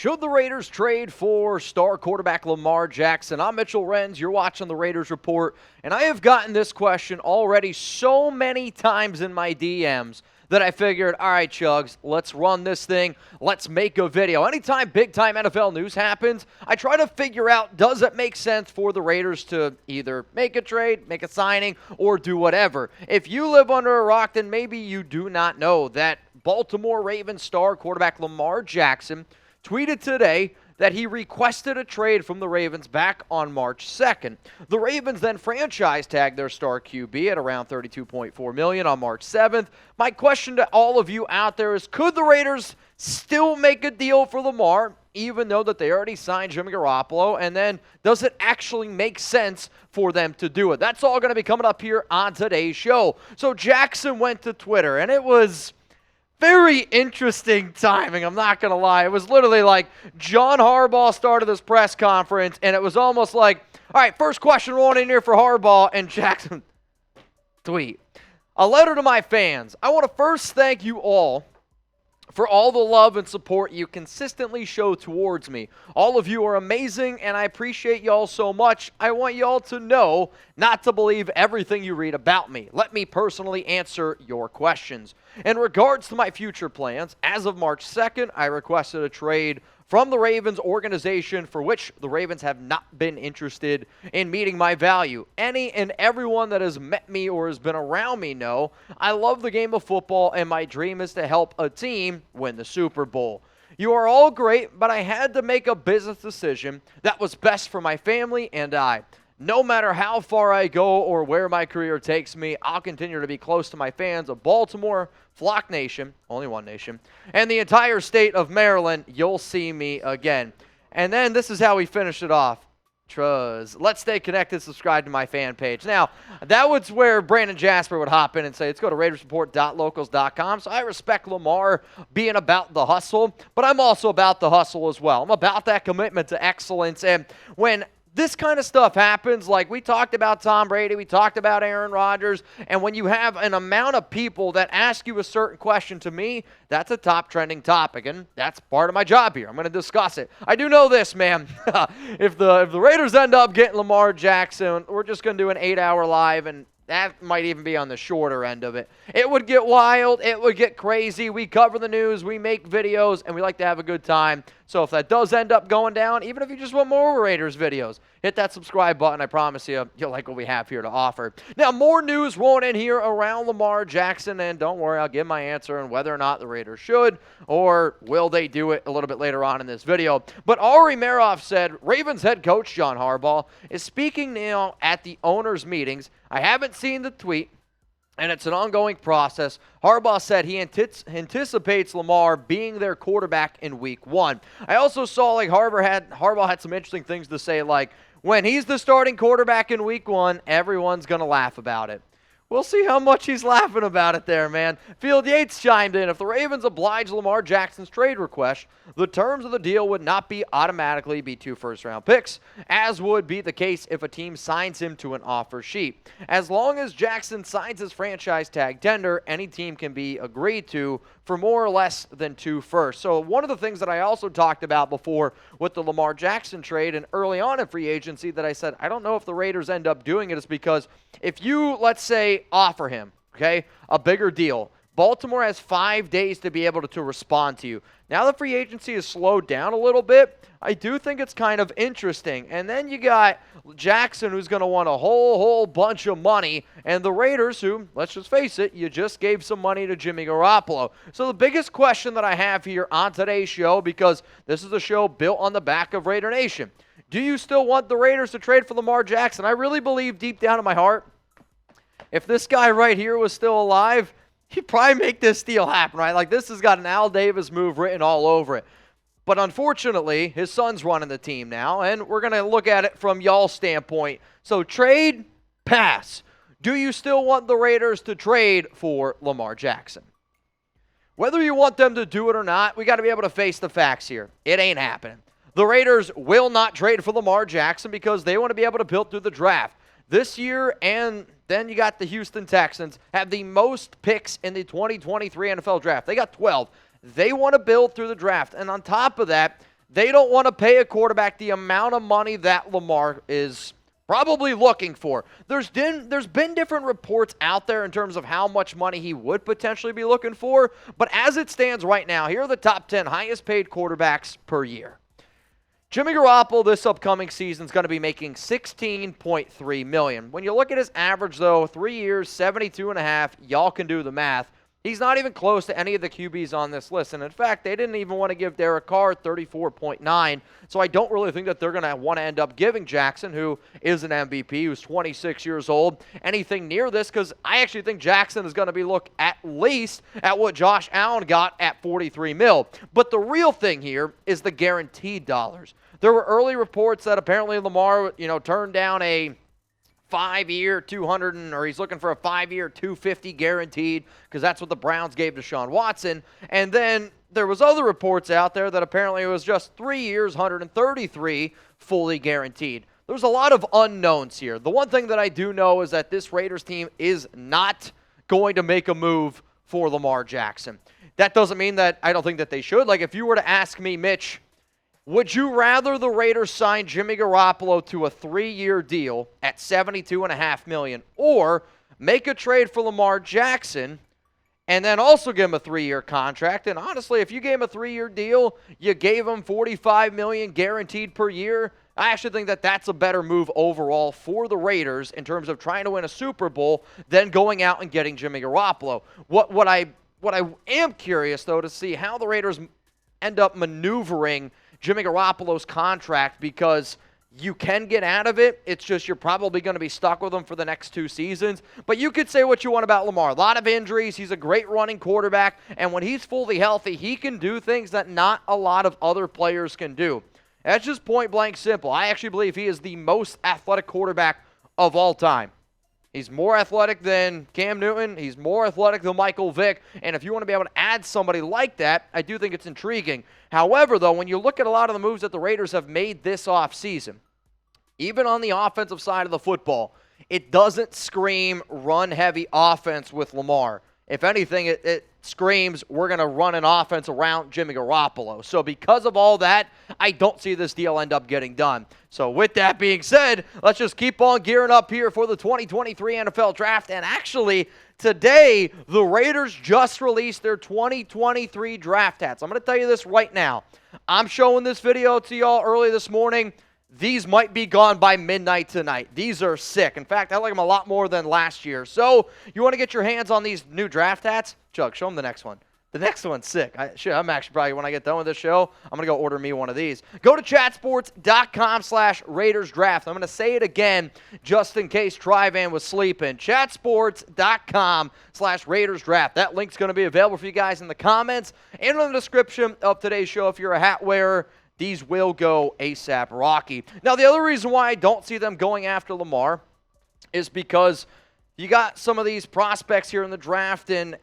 Should the Raiders trade for star quarterback Lamar Jackson? I'm Mitchell Renz. You're watching the Raiders Report, and I have gotten this question already so many times in my DMs that I figured, all right, Chugs, let's run this thing. Let's make a video. Anytime big-time NFL news happens, I try to figure out, does it make sense for the Raiders to either make a trade, make a signing, or do whatever? If you live under a rock, then maybe you do not know that Baltimore Ravens star quarterback Lamar Jackson tweeted today that he requested a trade from the Ravens back on March 2nd. The Ravens then franchise tagged their star QB at around $32.4 million on March 7th. My question to all of you out there is, could the Raiders still make a deal for Lamar, even though that they already signed Jimmy Garoppolo? And then does it actually make sense for them to do it? That's all going to be coming up here on today's show. So Jackson went to Twitter, and it was very interesting timing, I'm not going to lie. It was literally like John Harbaugh started this press conference, and it was almost like, all right, first question rolling in here for Harbaugh, and Jackson tweet. A letter to my fans. I want to first thank you all for all the love and support you consistently show towards me. All of you are amazing, and I appreciate y'all so much. I want y'all to know not to believe everything you read about me. Let me personally answer your questions. In regards to my future plans, as of March 2nd, I requested a trade from the Ravens organization, for which the Ravens have not been interested in meeting my value. Any and everyone that has met me or has been around me know I love the game of football, and my dream is to help a team win the Super Bowl. You are all great, but I had to make a business decision that was best for my family and I. No matter how far I go or where my career takes me, I'll continue to be close to my fans of Baltimore, Flock Nation, only one nation, and the entire state of Maryland. You'll see me again. And then this is how we finish it off. Truz. Let's stay connected. Subscribe to my fan page. Now, that was where Brandon Jasper would hop in and say, let's go to RaidersReport.locals.com. So I respect Lamar being about the hustle, but I'm also about the hustle as well. I'm about that commitment to excellence. And when this kind of stuff happens, like we talked about Tom Brady, we talked about Aaron Rodgers, and when you have an amount of people that ask you a certain question, to me, that's a top trending topic, and that's part of my job here. I'm going to discuss it. I do know this, man. If the Raiders end up getting Lamar Jackson, we're just going to do an 8-hour live, and that might even be on the shorter end of it. It would get wild. It would get crazy. We cover the news. We make videos, and we like to have a good time. So if that does end up going down, even if you just want more Raiders videos, hit that subscribe button. I promise you, you'll like what we have here to offer. Now, more news rolling in here around Lamar Jackson, and don't worry, I'll give my answer on whether or not the Raiders should or will they do it a little bit later on in this video. But Ari Meroff said Ravens head coach John Harbaugh is speaking now at the owners' meetings. I haven't seen the tweet, and it's an ongoing process. Harbaugh said he anticipates Lamar being their quarterback in Week 1. I also saw like Harbaugh had some interesting things to say, like when he's the starting quarterback in Week 1, everyone's going to laugh about it. We'll see how much he's laughing about it there, man. Field Yates chimed in. If the Ravens oblige Lamar Jackson's trade request, the terms of the deal would not be automatically be 2 first-round picks, as would be the case if a team signs him to an offer sheet. As long as Jackson signs his franchise tag tender, any team can be agreed to for more or less than 2 firsts. So one of the things that I also talked about before with the Lamar Jackson trade and early on in free agency that I said, I don't know if the Raiders end up doing it, is because if you, let's say, offer him, okay, a bigger deal, Baltimore has 5 days to be able to respond to you. Now the free agency has slowed down a little bit. I do think it's kind of interesting. And then you got Jackson, who's going to want a whole bunch of money, and the Raiders, who, let's just face it, you just gave some money to Jimmy Garoppolo. So the biggest question that I have here on today's show, because this is a show built on the back of Raider Nation, do you still want the Raiders to trade for Lamar Jackson? I really believe deep down in my heart, if this guy right here was still alive, he'd probably make this deal happen, right? Like, this has got an Al Davis move written all over it. But unfortunately, his son's running the team now, and we're going to look at it from y'all's standpoint. So trade, pass. Do you still want the Raiders to trade for Lamar Jackson? Whether you want them to do it or not, we got to be able to face the facts here. It ain't happening. The Raiders will not trade for Lamar Jackson because they want to be able to build through the draft. This year, and then you got the Houston Texans, have the most picks in the 2023 NFL Draft. They got 12. They want to build through the draft. And on top of that, They don't want to pay a quarterback the amount of money that Lamar is probably looking for. There's been different reports out there in terms of how much money he would potentially be looking for, but as it stands right now, here are the top 10 highest paid quarterbacks per year. Jimmy Garoppolo this upcoming season is going to be making $16.3 million. When you look at his average, though, 3 years, 72.5, y'all can do the math. He's not even close to any of the QBs on this list. And in fact, they didn't even want to give Derek Carr 34.9. So I don't really think that they're going to want to end up giving Jackson, who is an MVP, who's 26 years old, anything near this, because I actually think Jackson is going to be look at least at what Josh Allen got at 43 mil. But the real thing here is the guaranteed dollars. There were early reports that apparently Lamar, turned down a 5-year 200, or he's looking for a 5-year 250 guaranteed, because that's what the Browns gave to Deshaun Watson. And then there was other reports out there that apparently it was just 3 years, 133 fully guaranteed. There's a lot of unknowns here. The one thing that I do know is that this Raiders team is not going to make a move for Lamar Jackson. That doesn't mean that I don't think that they should. Like, if you were to ask me, Mitch, would you rather the Raiders sign Jimmy Garoppolo to a 3-year deal at $72.5 million, or make a trade for Lamar Jackson and then also give him a 3-year contract? And honestly, if you gave him a 3-year deal, you gave him $45 million guaranteed per year, I actually think that that's a better move overall for the Raiders in terms of trying to win a Super Bowl than going out and getting Jimmy Garoppolo. What I am curious, though, to see how the Raiders end up maneuvering Jimmy Garoppolo's contract, because you can get out of it. It's just you're probably going to be stuck with him for the next 2 seasons. But you could say what you want about Lamar. A lot of injuries. He's a great running quarterback. And when he's fully healthy, he can do things that not a lot of other players can do. That's just point blank simple. I actually believe he is the most athletic quarterback of all time. He's more athletic than Cam Newton. He's more athletic than Michael Vick. And if you want to be able to add somebody like that, I do think it's intriguing. However, though, when you look at a lot of the moves that the Raiders have made this offseason, even on the offensive side of the football, it doesn't scream run-heavy offense with Lamar. If anything, it screams we're going to run an offense around Jimmy Garoppolo. So because of all that, I don't see this deal end up getting done. So with that being said, let's just keep on gearing up here for the 2023 NFL Draft. And actually, today, the Raiders just released their 2023 draft hats. I'm going to tell you this right now. I'm showing this video to y'all early this morning. These might be gone by midnight tonight. These are sick. In fact, I like them a lot more than last year. So, you want to get your hands on these new draft hats? Chuck, show them the next one. The next one's sick. I'm actually probably, when I get done with this show, I'm going to go order me one of these. Go to chatsports.com/RaidersDraft. I'm going to say it again just in case Trivan was sleeping. Chatsports.com/RaidersDraft. That link's going to be available for you guys in the comments and in the description of today's show. If you're a hat wearer, these will go ASAP Rocky. Now, the other reason why I don't see them going after Lamar is because you got some of these prospects here in the draft, and,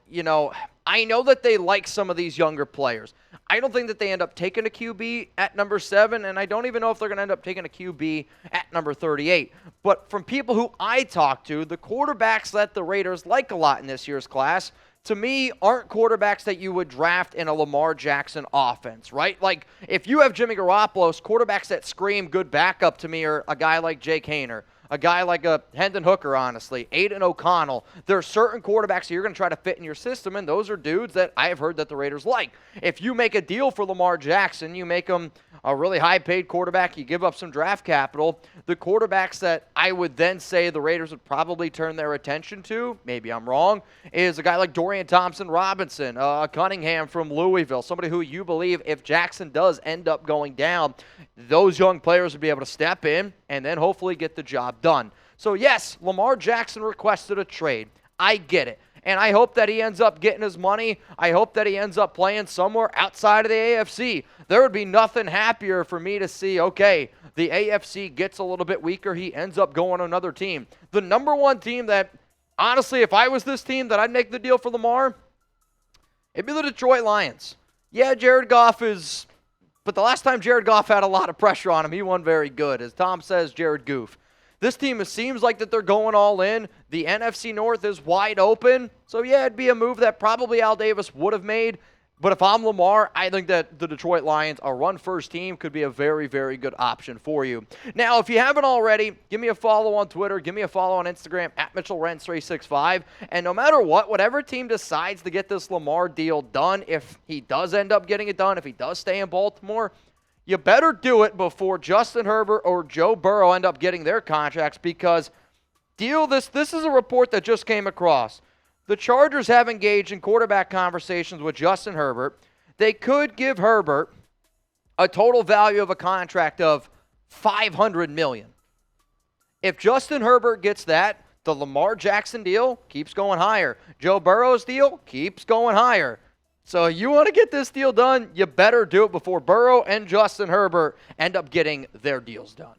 I know that they like some of these younger players. I don't think that they end up taking a QB at number 7, and I don't even know if they're going to end up taking a QB at number 38. But from people who I talk to, the quarterbacks that the Raiders like a lot in this year's class, to me, aren't quarterbacks that you would draft in a Lamar Jackson offense, right? Like, if you have Jimmy Garoppolo, quarterbacks that scream good backup to me are a guy like Jake Haener, a guy like a Hendon Hooker, honestly, Aiden O'Connell. There are certain quarterbacks that you're going to try to fit in your system, and those are dudes that I have heard that the Raiders like. If you make a deal for Lamar Jackson, you make him a really high-paid quarterback, you give up some draft capital, the quarterbacks that I would then say the Raiders would probably turn their attention to, maybe I'm wrong, is a guy like Dorian Thompson-Robinson, Cunningham from Louisville, somebody who you believe if Jackson does end up going down, those young players would be able to step in and then hopefully get the job done. So yes, Lamar Jackson requested a trade. I get it. And I hope that he ends up getting his money. I hope that he ends up playing somewhere outside of the AFC. There would be nothing happier for me to see, okay, the AFC gets a little bit weaker. He ends up going to another team. The number one team that, honestly, if I was this team that I'd make the deal for Lamar, it'd be the Detroit Lions. Yeah, Jared Goff is, but the last time Jared Goff had a lot of pressure on him, he won very good. As Tom says, Jared Goof. This team, it seems like that they're going all in. The NFC North is wide open. So, yeah, it'd be a move that probably Al Davis would have made. But if I'm Lamar, I think that the Detroit Lions, a run-first team, could be a very, very good option for you. Now, if you haven't already, give me a follow on Twitter. Give me a follow on Instagram, @MitchellRens365. And no matter what, whatever team decides to get this Lamar deal done, if he does end up getting it done, if he does stay in Baltimore, you better do it before Justin Herbert or Joe Burrow end up getting their contracts, because this is a report that just came across. The Chargers have engaged in quarterback conversations with Justin Herbert. They could give Herbert a total value of a contract of $500 million. If Justin Herbert gets that, the Lamar Jackson deal keeps going higher. Joe Burrow's deal keeps going higher. So you want to get this deal done, you better do it before Burrow and Justin Herbert end up getting their deals done.